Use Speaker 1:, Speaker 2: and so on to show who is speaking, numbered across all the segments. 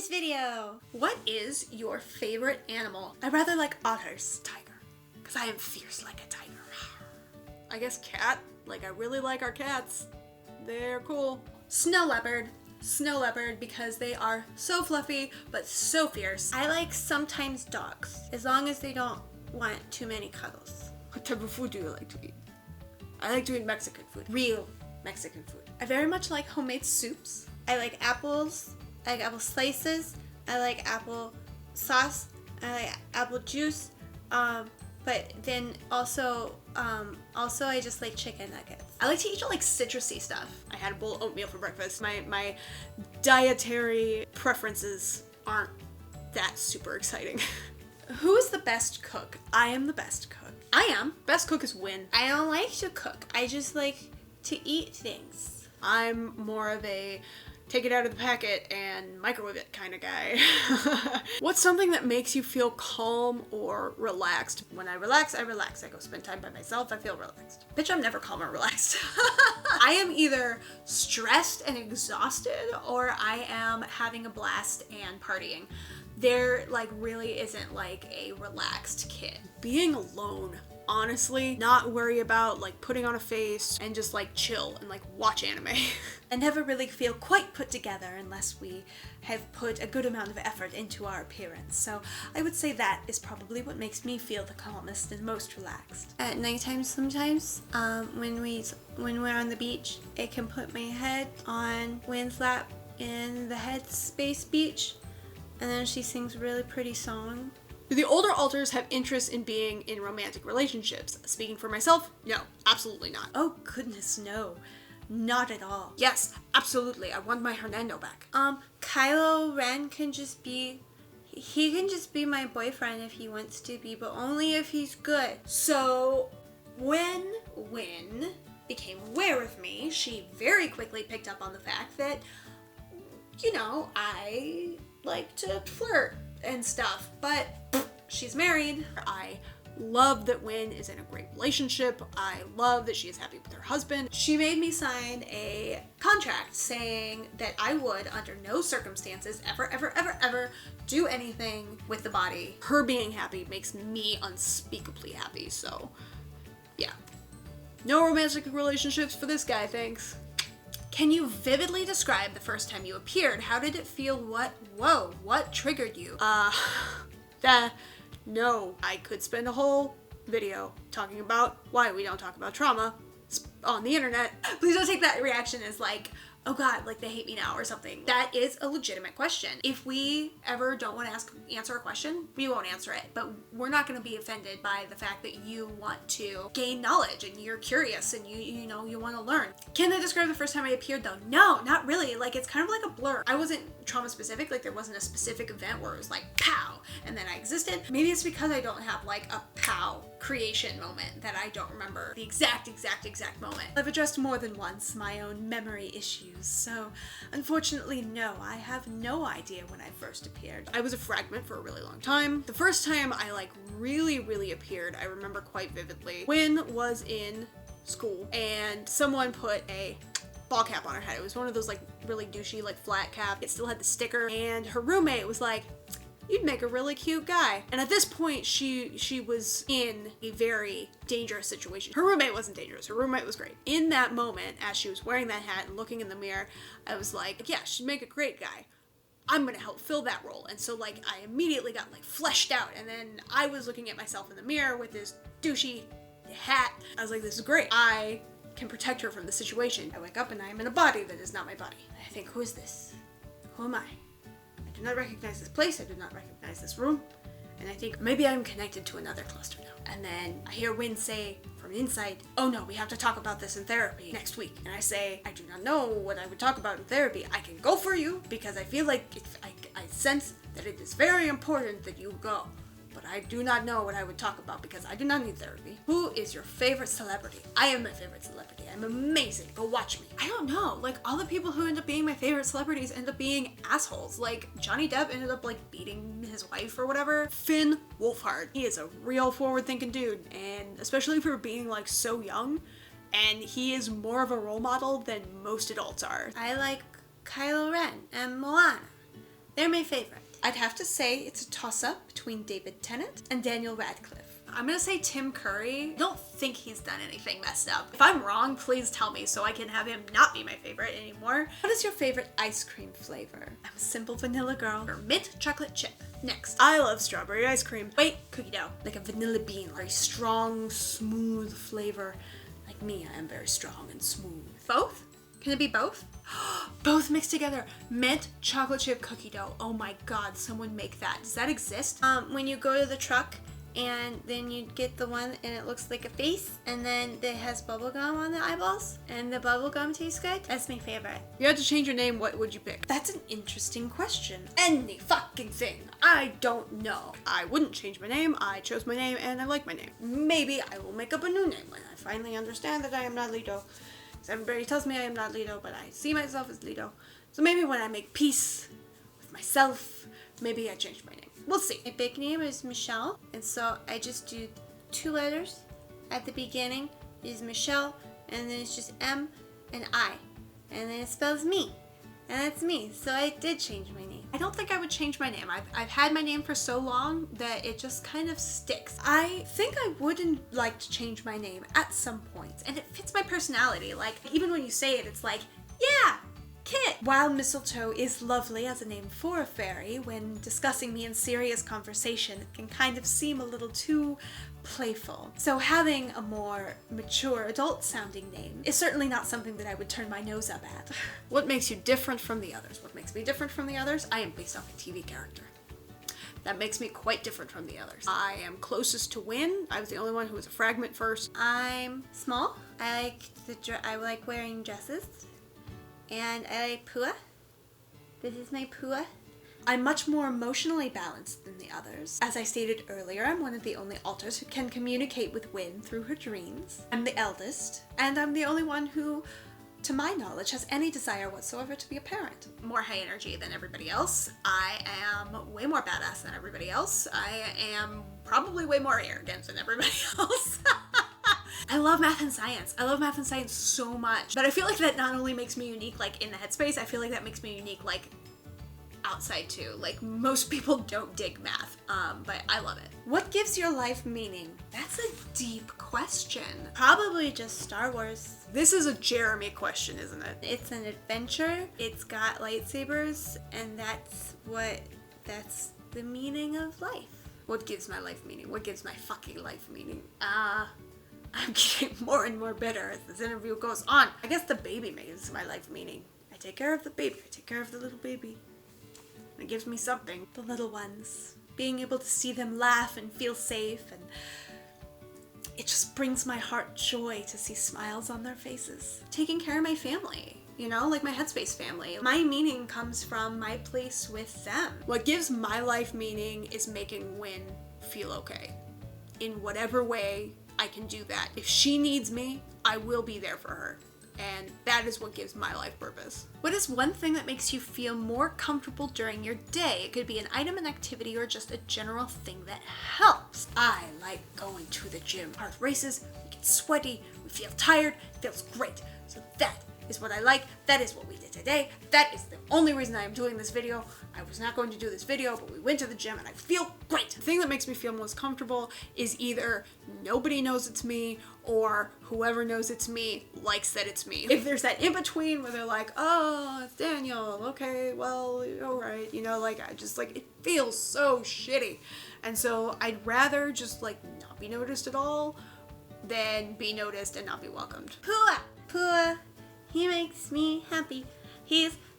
Speaker 1: this video.
Speaker 2: What is your favorite animal? I rather like otters. Tiger. Because I am fierce like a tiger. I guess cat. Like, I really like our cats. They're cool. Snow leopard. Snow leopard because they are so fluffy but so fierce.
Speaker 1: I like sometimes dogs, as long as they don't want too many cuddles.
Speaker 2: What type of food do you like to eat? I like to eat Mexican food.
Speaker 1: Real Mexican food.
Speaker 2: I very much like homemade soups.
Speaker 1: I like apples. I like apple slices. I like apple sauce. I like apple juice. But then also I just like chicken nuggets.
Speaker 2: I like to eat like citrusy stuff. I had a bowl of oatmeal for breakfast. My dietary preferences aren't that super exciting. Who is the best cook? I am the best cook. I am. Best cook is Win.
Speaker 1: I don't like to cook. I just like to eat things.
Speaker 2: I'm more of a take it out of the packet and microwave it kind of guy. What's something that makes you feel calm or relaxed? When I relax, I relax. I go spend time by myself, I feel relaxed. Bitch, I'm never calm or relaxed. I am either stressed and exhausted or I am having a blast and partying. There like really isn't like a relaxed kid. Being alone, honestly, not worry about like putting on a face and just like chill and like watch anime.
Speaker 1: I never really feel quite put together unless we have put a good amount of effort into our appearance. So I would say that is probably what makes me feel the calmest and most relaxed. At nighttime sometimes, when we're on the beach, I can put my head on Wynn's lap in the headspace beach, and then she sings a really pretty song.
Speaker 2: Do the older alters have interest in being in romantic relationships? Speaking for myself, no, absolutely not.
Speaker 1: Oh goodness, no. Not at all.
Speaker 2: Yes, absolutely. I want my Hernando back.
Speaker 1: Kylo Ren can just be... He can just be my boyfriend if he wants to be, but only if he's good.
Speaker 2: So, when Wynn became aware of me, she very quickly picked up on the fact that, you know, I like to flirt and stuff, but she's married. I love that Wynn is in a great relationship. I love that she is happy with her husband. She made me sign a contract saying that I would, under no circumstances, ever do anything with the body. Her being happy makes me unspeakably happy, so yeah. No romantic relationships for this guy, thanks. Can you vividly describe the first time you appeared? How did it feel? What triggered you? No, I could spend a whole video talking about why we don't talk about trauma on the internet. Please don't take that reaction as like, oh god, like they hate me now or something. That is a legitimate question. If we ever don't want to answer a question, we won't answer it. But we're not going to be offended by the fact that you want to gain knowledge and you're curious and you know, you want to learn. Can I describe the first time I appeared though? No, not really. Like it's kind of like a blur. I wasn't trauma specific. Like there wasn't a specific event where it was like pow and then I existed. Maybe it's because I don't have like a pow creation moment that I don't remember the exact moment. I've addressed more than once my own memory issues. So unfortunately, no, I have no idea when I first appeared. I was a fragment for a really long time. The first time I like really appeared, I remember quite vividly. Wynn was in school and someone put a ball cap on her head. It was one of those like really douchey like flat cap. It still had the sticker and her roommate was like, you'd make a really cute guy. And at this point, she was in a very dangerous situation. Her roommate wasn't dangerous. Her roommate was great. In that moment, as she was wearing that hat and looking in the mirror, I was like, yeah, she'd make a great guy. I'm gonna help fill that role. And so like, I immediately got like fleshed out. And then I was looking at myself in the mirror with this douchey hat. I was like, this is great. I can protect her from the situation. I wake up and I am in a body that is not my body. I think, who is this? Who am I? I do not recognize this place, I do not recognize this room, and I think maybe I'm connected to another cluster now. And then I hear Wynn say from inside, oh no, we have to talk about this in therapy next week. And I say, I do not know what I would talk about in therapy. I can go for you because I feel like I sense that it is very important that you go. But I do not know what I would talk about because I do not need therapy. Who is your favorite celebrity? I am my favorite celebrity. I'm amazing. Go watch me. I don't know. Like, all the people who end up being my favorite celebrities end up being assholes. Like, Johnny Depp ended up, like, beating his wife or whatever. Finn Wolfhard. He is a real forward-thinking dude. And especially for being, like, so young. And he is more of a role model than most adults are.
Speaker 1: I like Kylo Ren and Moana.
Speaker 2: They're my favorite.
Speaker 1: I'd have to say it's a toss-up between David Tennant and Daniel Radcliffe.
Speaker 2: I'm gonna say Tim Curry. I don't think he's done anything messed up. If I'm wrong, please tell me so I can have him not be my favorite anymore.
Speaker 1: What is your favorite ice cream flavor? I'm a simple vanilla girl.
Speaker 2: Or mint chocolate chip. Next. I love strawberry ice cream. Wait, cookie dough.
Speaker 1: Like a vanilla bean, very strong, smooth flavor. Like me, I am very strong and smooth.
Speaker 2: Both? Can it be both? Both mixed together. Mint chocolate chip cookie dough. Oh my god, someone make that. Does that exist?
Speaker 1: When you go to the truck and then you get the one and it looks like a face and then it has bubble gum on the eyeballs and the bubble gum tastes good. That's my favorite.
Speaker 2: If you had to change your name, what would you pick?
Speaker 1: That's an interesting question.
Speaker 2: Any fucking thing. I don't know. I wouldn't change my name. I chose my name and I like my name.
Speaker 1: Maybe I will make up a new name when I finally understand that I am not Lito. Because everybody tells me I am not Lito, but I see myself as Lito. So maybe when I make peace with myself, maybe I change my name. We'll see. My big name is Michelle, and so I just do 2 letters at the beginning. Is Michelle, and then it's just M and I, and then it spells me, and that's me. So I did change my name.
Speaker 2: I don't think I would change my name. I've had my name for so long that it just kind of sticks.
Speaker 1: I think I wouldn't like to change my name at some point,
Speaker 2: and it fits my personality. Like, even when you say it, it's like, yeah, Kit.
Speaker 1: While Mistletoe is lovely as a name for a fairy, when discussing me in serious conversation, it can kind of seem a little too playful. So having a more mature, adult-sounding name is certainly not something that I would turn my nose up at.
Speaker 2: What makes you different from the others? What makes me different from the others? I am based off a TV character. That makes me quite different from the others. I am closest to Win. I was the only one who was a fragment first.
Speaker 1: I'm small. I like wearing dresses. And I like Pua. This is my Pua. I'm much more emotionally balanced than the others. As I stated earlier, I'm one of the only alters who can communicate with Win through her dreams. I'm the eldest, and I'm the only one who, to my knowledge, has any desire whatsoever to be a parent.
Speaker 2: More high energy than everybody else. I am way more badass than everybody else. I am probably way more arrogant than everybody else. I love math and science. I love math and science so much. But I feel like that not only makes me unique, like, in the headspace, I feel like that makes me unique, like, outside too. Like, most people don't dig math, but I love it.
Speaker 1: What gives your life meaning?
Speaker 2: That's a deep question.
Speaker 1: Probably just Star Wars.
Speaker 2: This is a Jeremy question, isn't it?
Speaker 1: It's an adventure. It's got lightsabers, and that's the meaning of life.
Speaker 2: What gives my life meaning? What gives my fucking life meaning? I'm getting more and more bitter as this interview goes on. I guess the baby makes my life meaning. I take care of the baby. I take care of the little baby. It gives me something.
Speaker 1: The little ones. Being able to see them laugh and feel safe, and it just brings my heart joy to see smiles on their faces.
Speaker 2: Taking care of my family. You know, like my Headspace family. My meaning comes from my place with them. What gives my life meaning is making Win feel okay. In whatever way I can do that. If she needs me, I will be there for her. And that is what gives my life purpose. What is one thing that makes you feel more comfortable during your day? It could be an item, an activity, or just a general thing that helps.
Speaker 1: I like going to the gym. Heart races, we get sweaty, we feel tired, it feels great. So that is what I like. That is what we did today. That is the only reason I am doing this video. I was not going to do this video, but we went to the gym and I feel great.
Speaker 2: The thing that makes me feel most comfortable is either nobody knows it's me or whoever knows it's me likes that it's me. If there's that in between where they're like, oh, it's Daniel, okay, well, alright, you know, like, I just, like, it feels so shitty. And so I'd rather just, like, not be noticed at all than be noticed and not be welcomed.
Speaker 1: Pua! Pua! He makes me happy.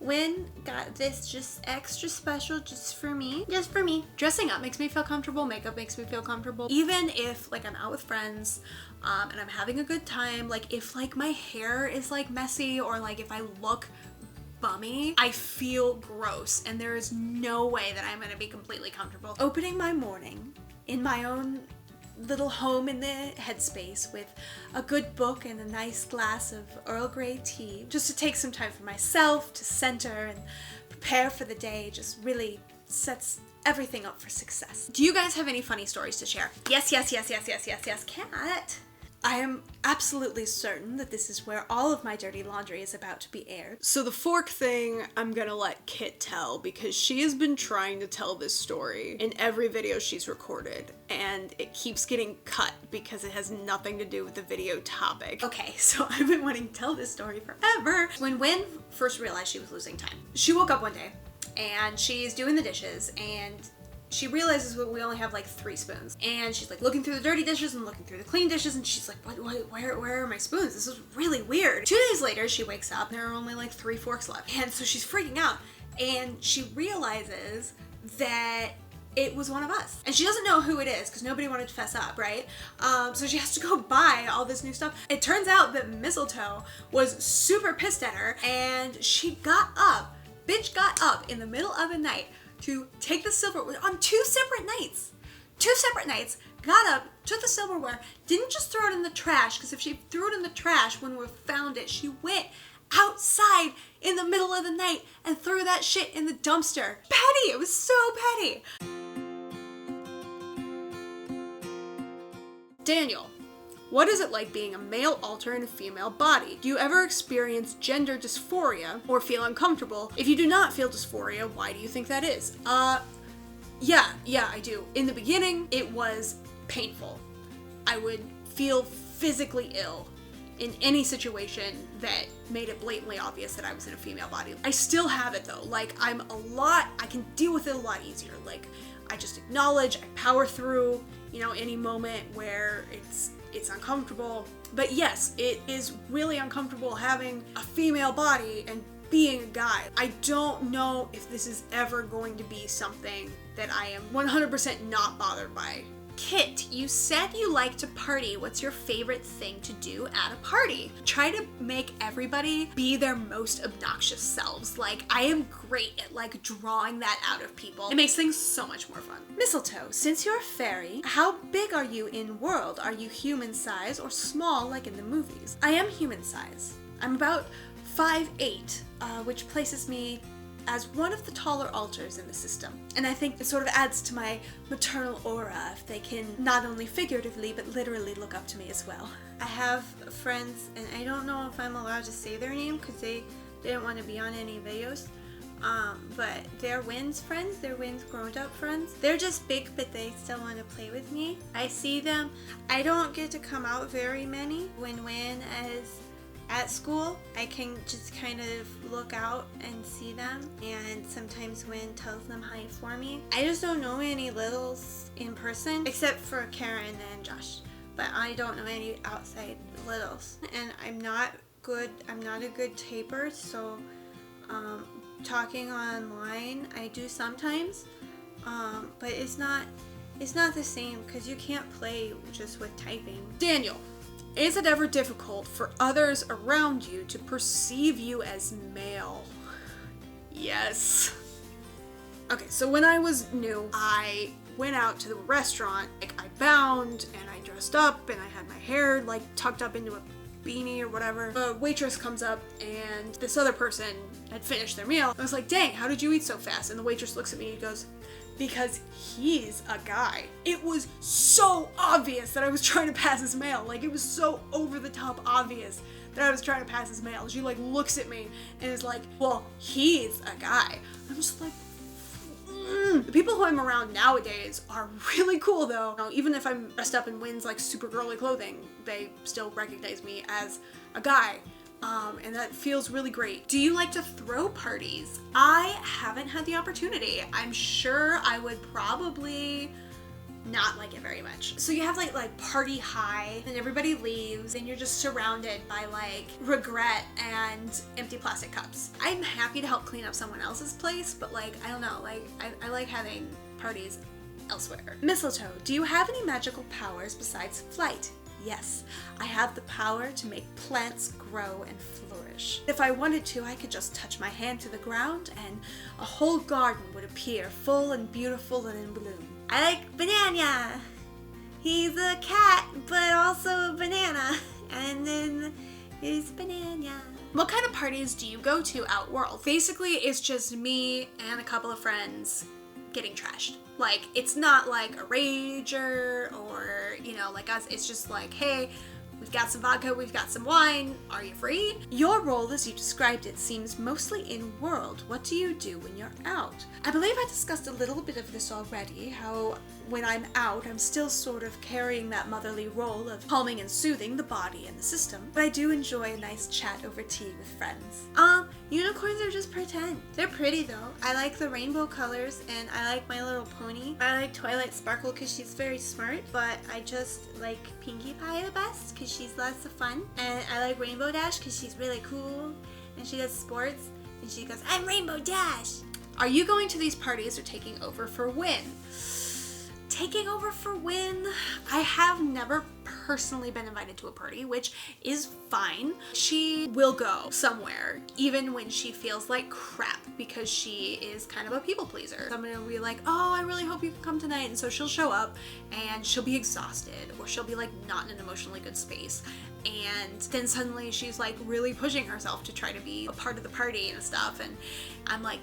Speaker 1: Win got this just extra special just for me. Just for me.
Speaker 2: Dressing up makes me feel comfortable. Makeup makes me feel comfortable. Even if, like, I'm out with friends and I'm having a good time, like, if, like, my hair is, like, messy or, like, if I look bummy, I feel gross and there is no way that I'm gonna be completely comfortable.
Speaker 1: Opening my morning in my own little home in the Headspace with a good book and a nice glass of Earl Grey tea, just to take some time for myself to center and prepare for the day, just really sets everything up for success.
Speaker 2: Do you guys have any funny stories to share? Yes, yes, yes, yes, yes, yes, yes. Cat.
Speaker 1: I am absolutely certain that this is where all of my dirty laundry is about to be aired.
Speaker 2: So the fork thing, I'm gonna let Kit tell because she has been trying to tell this story in every video she's recorded, and it keeps getting cut because it has nothing to do with the video topic.
Speaker 1: Okay, so I've been wanting to tell this story forever. When Wynn first realized she was losing time, she woke up one day and she's doing the dishes and she realizes we only have like 3 spoons, and she's like looking through the dirty dishes and looking through the clean dishes, and she's like, where are my spoons? This is really weird. 2 days later, she wakes up and there are only like 3 forks left, and so she's freaking out, and she realizes that it was one of us, and she doesn't know who it is because nobody wanted to fess up, right? So she has to go buy all this new stuff. It turns out that Mistletoe was super pissed at her, and she got up, in the middle of the night to take the silverware on 2 separate nights, got up, took the silverware, didn't just throw it in the trash, because if she threw it in the trash when we found it, she went outside in the middle of the night and threw that shit in the dumpster. Petty! It was so petty! Daniel, what is it like being a male alter in a female body? Do you ever experience gender dysphoria or feel uncomfortable? If you do not feel dysphoria, why do you think that is? Yeah, I do. In the beginning, it was painful. I would feel physically ill in any situation that made it blatantly obvious that I was in a female body. I still have it though. Like, I can deal with it a lot easier. Like, I just acknowledge, I power through, any moment where it's uncomfortable. But yes, it is really uncomfortable having a female body and being a guy. I don't know if this is ever going to be something that I am 100% not bothered by. Kit, you said you like to party. What's your favorite thing to do at a party? Try to make everybody be their most obnoxious selves. Like, I am great at like drawing that out of people. It makes things so much more fun. Mistletoe, since you're a fairy, how big are you in world? Are you human size or small like in the movies? I am human size. I'm about 5'8", which places me as one of the taller alters in the system. And I think it sort of adds to my maternal aura if they can not only figuratively but literally look up to me as well. I have friends, and I don't know if I'm allowed to say their name because they didn't want to be on any videos, but they're Wynn's friends, they're Wynn's grown-up friends. They're just big, but they still want to play with me. I see them. I don't get to come out very many. When Wynn is at school, I can just kind of look out and see them, and sometimes Wynn tells them hi for me. I just don't know any littles in person, except for Karen and Josh, but I don't know any outside littles. And I'm not a good taper, so talking online I do sometimes, but it's not the same because you can't play just with typing. Daniel, is it ever difficult for others around you to perceive you as male? Yes. Okay, so when I was new, I went out to the restaurant. Like, I bound and I dressed up and I had my hair like tucked up into a beanie or whatever. The waitress comes up and this other person had finished their meal. I was like, dang, how did you eat so fast? And the waitress looks at me and goes, because he's a guy. It was so obvious that I was trying to pass as male. Like, it was so over the top obvious that I was trying to pass as male. She like looks at me and is like, well, he's a guy. I'm just like, The people who I'm around nowadays are really cool though. Even if I'm dressed up in Wynn's like super girly clothing, they still recognize me as a guy. And that feels really great. Do you like to throw parties? I haven't had the opportunity. I'm sure I would probably not like it very much. So you have like party high and everybody leaves and you're just surrounded by like regret and empty plastic cups. I'm happy to help clean up someone else's place, but like, I don't know, like I like having parties elsewhere. Mistletoe, do you have any magical powers besides flight? Yes, I have the power to make plants grow and flourish. If I wanted to, I could just touch my hand to the ground and a whole garden would appear full and beautiful and in bloom. I like Banana. He's a cat, but also a banana. And then he's Banana. What kind of parties do you go to Outworld? Basically, it's just me and a couple of friends getting trashed. Like, it's not like a rager or, you know, like us. It's just like, hey,
Speaker 2: We've got some vodka, we've got some wine. Are you free?
Speaker 1: Your role, as you described it, seems mostly in-world. What do you do when you're out? I believe I discussed a little bit of this already, how when I'm out, I'm still sort of carrying that motherly role of calming and soothing the body and the system. But I do enjoy a nice chat over tea with friends.
Speaker 2: Unicorns are just pretend. They're pretty though. I like the rainbow colors and I like My Little Pony. I like Twilight Sparkle because she's very smart, but I just like Pinkie Pie the best because she's lots of fun. And I like Rainbow Dash because she's really cool and she does sports and she goes, I'm Rainbow Dash.
Speaker 1: Are you going to these parties or taking over for Win?
Speaker 2: Taking over for Win. I have never personally been invited to a party, which is fine. She will go somewhere, even when she feels like crap, because she is kind of a people pleaser. Someone will be like, oh, I really hope you can come tonight. And so she'll show up and she'll be exhausted, or she'll be like not in an emotionally good space. And then suddenly she's like really pushing herself to try to be a part of the party and stuff. And I'm like,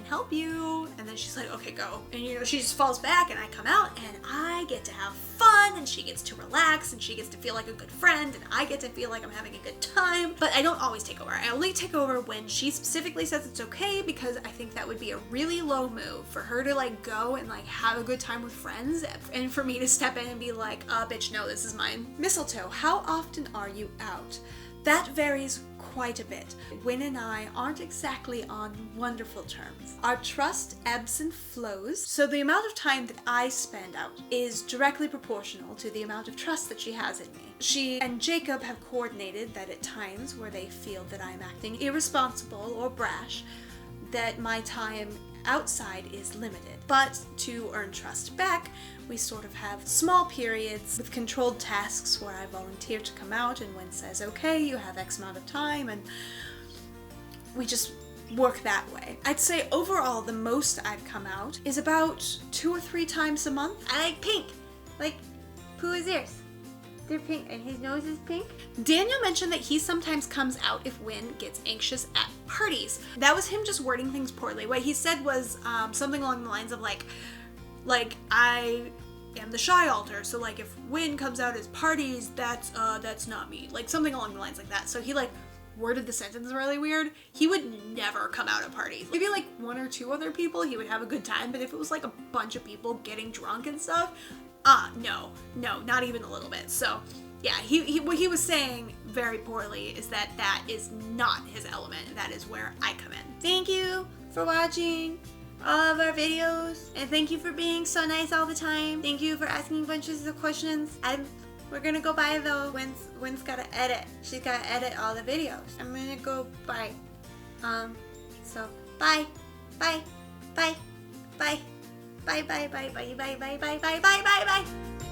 Speaker 2: help you. And then she's like, okay, go. And she just falls back and I come out and I get to have fun and she gets to relax and she gets to feel like a good friend and I get to feel like I'm having a good time. But I don't always take over. I only take over when she specifically says it's okay, because I think that would be a really low move for her to like go and like have a good time with friends and for me to step in and be like, bitch, no, this is mine.
Speaker 1: Mistletoe, how often are you out? That varies quite a bit. Win and I aren't exactly on wonderful terms. Our trust ebbs and flows, so the amount of time that I spend out is directly proportional to the amount of trust that she has in me. She and Jacob have coordinated that at times where they feel that I'm acting irresponsible or brash, that my time outside is limited. But to earn trust back, we sort of have small periods with controlled tasks where I volunteer to come out and Win says, okay, you have X amount of time, and we just work that way. I'd say overall the most I've come out is about 2 or 3 times a month.
Speaker 2: I like pink. Like Pooh's ears. They're pink and his nose is pink.
Speaker 1: Daniel mentioned that he sometimes comes out if Win gets anxious at parties. That was him just wording things poorly. What he said was something along the lines of like I am the shy alter, so like if Win comes out at parties, that's not me. Like something along the lines like that. So he like worded the sentence really weird. He would never come out at parties. Maybe like 1 or 2 other people, he would have a good time, but if it was like a bunch of people getting drunk and stuff, no, not even a little bit. So yeah, what he was saying very poorly is that is not his element. That is where I come in.
Speaker 2: Thank you for watching all of our videos, and thank you for being so nice all the time. Thank you for asking bunches of questions. We're gonna go bye though. Win's gotta edit. She's gotta edit all the videos. I'm gonna go bye. So bye, bye, bye, bye, bye, bye, bye, bye, bye, bye, bye, bye, bye, bye, bye.